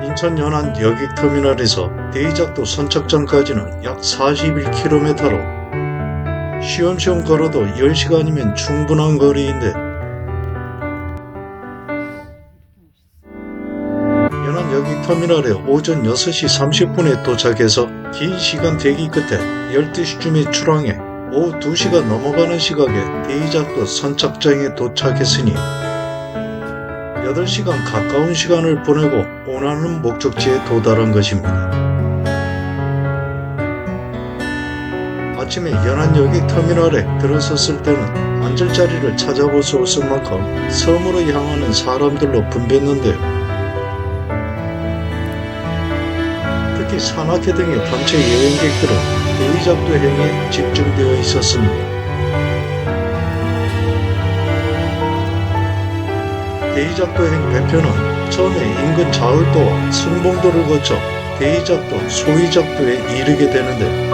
인천 연안 여객터미널에서 대이작도 선착장까지는 약 41km로 쉬엄쉬엄 걸어도 10시간이면 충분한 거리인데 연안 여객터미널에 오전 6시 30분에 도착해서 긴 시간 대기 끝에 12시쯤에 출항해 오후 2시가 넘어가는 시각에 대이작도 선착장에 도착했으니 8시간 가까운 시간을 보내고 원하는 목적지에 도달한 것입니다. 아침에 연안여객 터미널에 들어섰을 때는 앉을 자리를 찾아볼 수 없을 만큼 섬으로 향하는 사람들로 붐볐는데요. 특히 산악회 등의 단체 여행객들은 대이작도행에 집중되어 있었습니다. 대이작도행 배표는 처음에 인근 자울도와 승봉도를 거쳐 대이작도, 소이작도에 이르게 되는데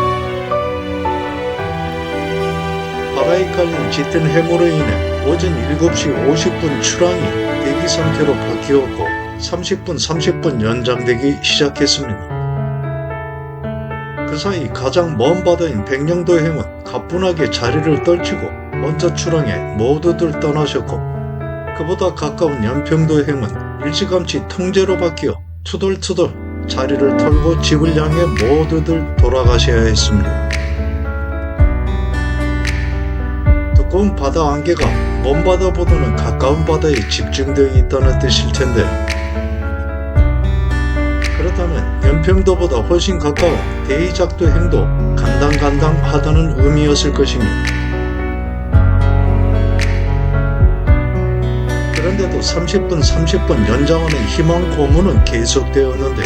바다에 깔린 짙은 해무로 인해 오전 7시 50분 출항이 대기 상태로 바뀌었고 30분 연장되기 시작했습니다. 그 사이 가장 먼 바다인 백령도행은 가뿐하게 자리를 떨치고 먼저 출항해 모두들 떠나셨고 그보다 가까운 연평도행은 일찌감치 통제로 바뀌어 투덜투덜 자리를 털고 집을 향해 모두들 돌아가셔야 했습니다. 두꺼운 바다 안개가 먼 바다보다는 가까운 바다에 집중되어 있다는 뜻일 텐데 그렇다면 연평도보다 훨씬 가까운 대이작도행도 간당간당하다는 의미였을 것입니다. 그런데도 30분 연장하는 희망 고문은 계속되었는데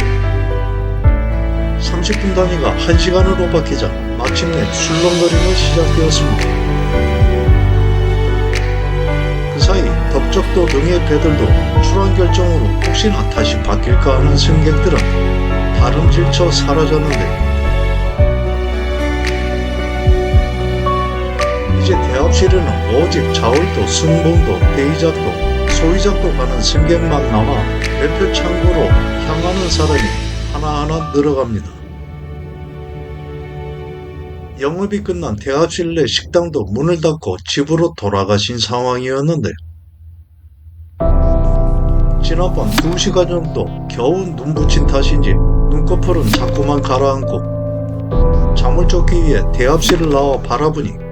30분 단위가 1시간으로 바뀌자 마침내 술렁거림이 시작되었습니다. 그 사이 덕적도 등의 배들도 출항 결정으로 혹시나 다시 바뀔까 하는 승객들은 다름질쳐 사라졌는데 이제 대합실에는 오직 자울도, 승봉도, 대이작도, 소이작도 가는 승객만 남아 매표 창고로 향하는 사람이 하나하나 늘어갑니다. 영업이 끝난 대합실 내 식당도 문을 닫고 집으로 돌아가신 상황이었는데 지난밤 2시간 정도 겨우 눈 붙인 탓인지 눈꺼풀은 자꾸만 가라앉고 잠을 쫓기 위해 대합실을 나와 바라보니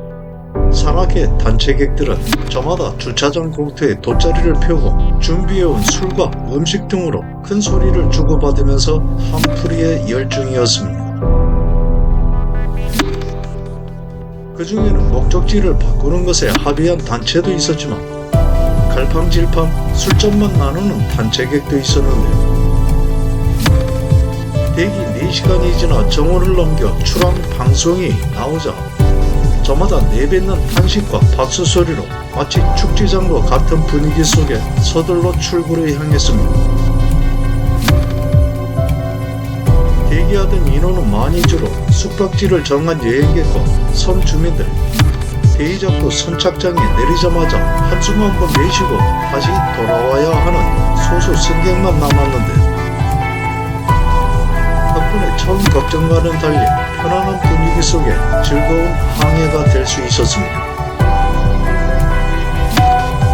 산악회 단체객들은 저마다 주차장 공터에 돗자리를 펴고 준비해온 술과 음식 등으로 큰 소리를 주고받으면서 한풀이의 열중이었습니다. 그 중에는 목적지를 바꾸는 것에 합의한 단체도 있었지만 갈팡질팡 술잔만 나누는 단체객도 있었는데 대기 4시간이 지나 정오를 넘겨 출항 방송이 나오자 저마다 내뱉는 탄식과 박수 소리로 마치 축제장과 같은 분위기 속에 서둘러 출구를 향했습니다. 대기하던 인원은 많이 줄어 숙박지를 정한 여행객과 섬 주민들, 대이작도 선착장에 내리자마자 한숨 한번 내쉬고 다시 돌아와야 하는 소수 승객만 남았는데 덕분에 처음 걱정과는 달리 편안한 분위기 속에 즐거운 항해가 될 수 있었습니다.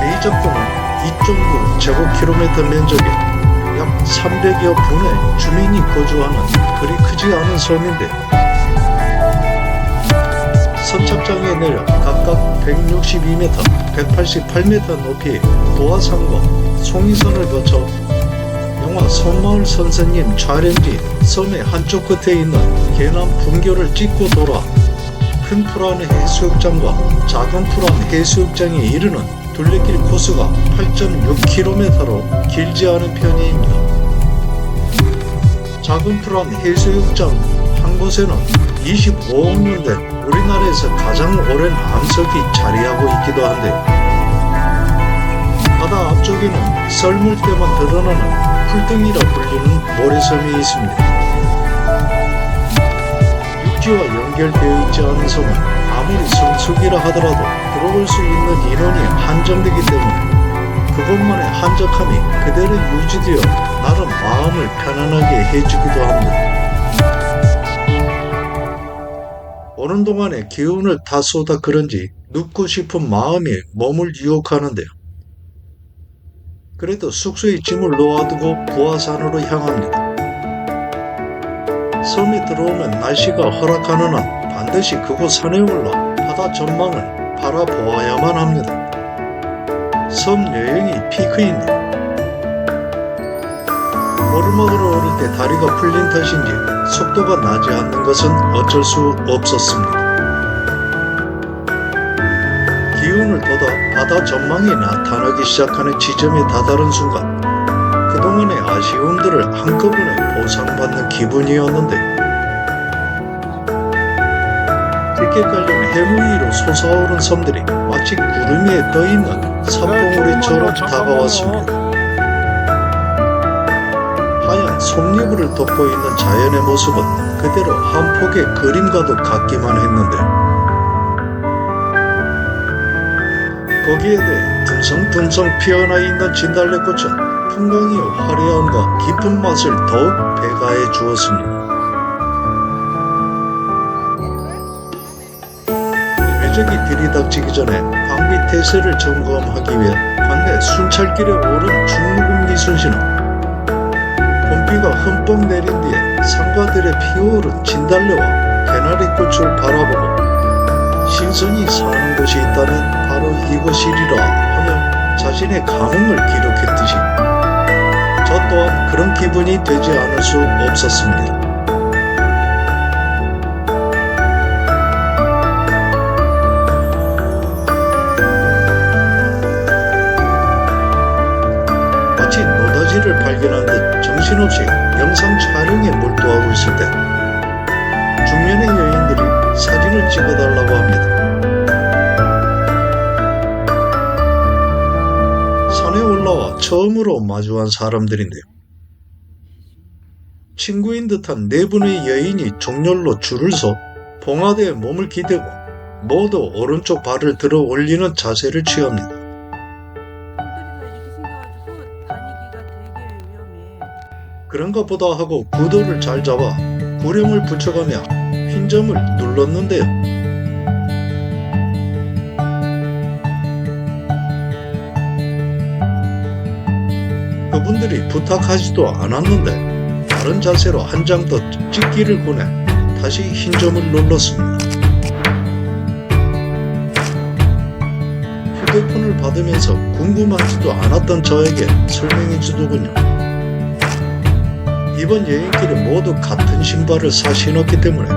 대이작도는 2.9 제곱킬로미터 면적에 약 300여 분의 주민이 거주하는 그리 크지 않은 섬인데 선착장에 내려 각각 162m, 188m 높이의 도화산과 송이선을 거쳐 영화 섬마을 선생님 촬영지 섬의 한쪽 끝에 있는 계남 분교를 찍고 돌아 큰 풀안 해수욕장과 작은 풀안 해수욕장에 이르는 둘레길 코스가 8.6km로 길지 않은 편입니다. 작은 풀안 해수욕장 한 곳에는 25억 년 된 우리나라에서 가장 오랜 암석이 자리하고 있기도 한데 바다 앞쪽에는 썰물 때만 드러나는 풀등이라 불리는 모래섬이 있습니다. 육지와 연결되어 있지 않은 섬은 아무리 성수기라 하더라도 들어올 수 있는 인원이 한정되기 때문에 그 그것만의 한적함이 그대로 유지되어 나름 마음을 편안하게 해주기도 합니다. 오는 동안에 기운을 다 쏟아 그런지 눕고 싶은 마음이 몸을 유혹하는데요. 그래도 숙소에 짐을 놓아두고 부하산으로 향합니다. 섬에 들어오면 날씨가 허락하는 한 반드시 그곳 산에 올라 바다 전망을 바라보아야만 합니다. 섬 여행이 피크인데요. 오르막으로 오를 때 다리가 풀린 탓인지 속도가 나지 않는 것은 어쩔 수 없었습니다. 기운을 돋아 바다 전망이 나타나기 시작하는 지점에 다다른 순간 그동안의 아쉬움들을 한꺼번에 보상받는 기분이었는데 붉게 깔린 해무 위로 솟아오른 섬들이 마치 구름 위에 떠있는 산봉우리처럼 다가왔습니다. 하얀 솜잎을 덮고 있는 자연의 모습은 그대로 한 폭의 그림과도 같기만 했는데 거기에 대해 듬성듬성 피어나 있는 진달래꽃은 풍광의 화려함과 깊은 맛을 더욱 배가해 주었습니다. 외적이 들이닥치기 전에 방비 태세를 점검하기 위해 관내 순찰길에 오른 중무금 이순신은 봄비가 흠뻑 내린 뒤에 상가들에 피어오른 진달래와 개나리꽃을 바라보고 신선이 사는 곳이 있다면 바로 이곳이리라 하며 자신의 감흥을 기록했듯이 저 또한 그런 기분이 되지 않을 수 없었습니다. 마치 노다지를 발견한 듯 정신없이 영상 촬영에 몰두하고 있을 때 중년의 여인들이 사진을 찍어달라고 합니다. 산에 올라와 처음으로 마주한 사람들인데요. 친구인 듯한 네 분의 여인이 정렬로 줄을 서 봉화대에 몸을 기대고 모두 오른쪽 발을 들어 올리는 자세를 취합니다. 그런가 보다 하고 구도를 잘 잡아 구령을 붙여가며 흰점을 눌렀는데요. 그분들이 부탁하지도 않았는데 다른 자세로 한 장 더 찍기를 권해 다시 흰점을 눌렀습니다. 휴대폰을 받으면서 궁금하지도 않았던 저에게 설명해 주더군요. 이번 여행길에 모두 같은 신발을 사 신었기 때문에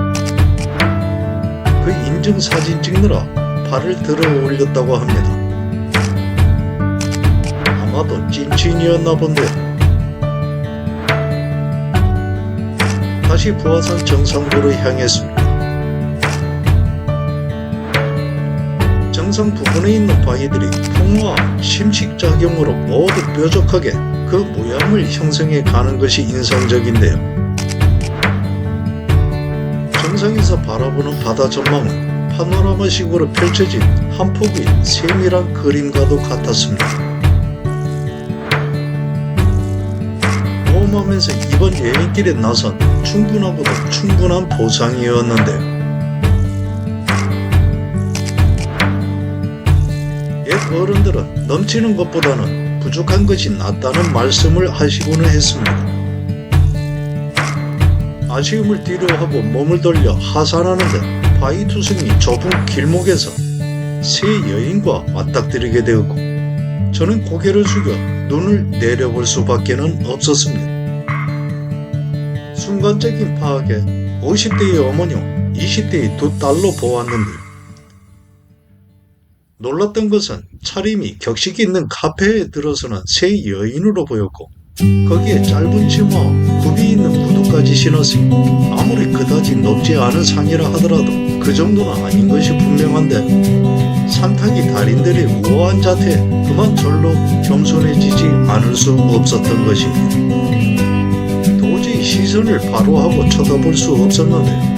그 인증사진 찍느라 발을 들어 올렸다고 합니다. 아마도 찐친이었나 본데요. 다시 부하산 정상부로 향했습니다. 정상 부근에 있는 바위들이 풍화와 심식작용으로 모두 뾰족하게 그 모양을 형성해 가는 것이 인상적인데요. 정상에서 바라보는 바다 전망은 파노라마식으로 펼쳐진 한 폭의 세밀한 그림과도 같았습니다. 모험하면서 이번 여행길에 나선 충분하고도 충분한 보상이었는데요. 옛 어른들은 넘치는 것보다는 부족한 것이 낫다는 말씀을 하시고는 했습니다. 아쉬움을 뒤로하고 몸을 돌려 하산하는데 바위투성이 좁은 길목에서 세 여인과 맞닥뜨리게 되었고 저는 고개를 숙여 눈을 내려볼 수밖에는 없었습니다. 순간적인 파악에 50대의 어머니와 20대의 두 딸로 보았는데요. 놀랐던 것은 차림이 격식 있는 카페에 들어서는 세 여인으로 보였고 거기에 짧은 치마와 굽이 있는 구두까지 신었으니 아무리 그다지 높지 않은 산이라 하더라도 그 정도는 아닌 것이 분명한데 산타기 달인들의 우아한 자태에 그만 절로 겸손해지지 않을 수 없었던 것입니다. 도저히 시선을 바로 하고 쳐다볼 수 없었는데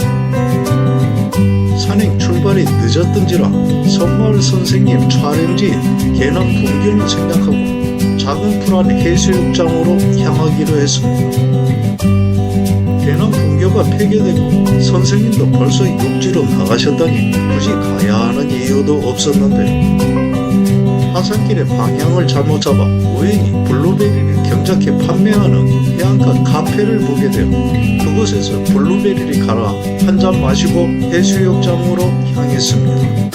산행 출발이 늦었던지라 섬마을 선생님 촬영지에 괜한 풍경을 생각하고 작은 풀안 해수욕장으로 향하기로 했습니다. 배는 분교가 폐교되고 선생님도 벌써 육지로 나가셨다니 굳이 가야 하는 이유도 없었는데 하산길에 방향을 잘못 잡아 우연히 블루베리를 경작해 판매하는 해안가 카페를 보게 되어 그곳에서 블루베리를 갈아 한 잔 마시고 해수욕장으로 향했습니다.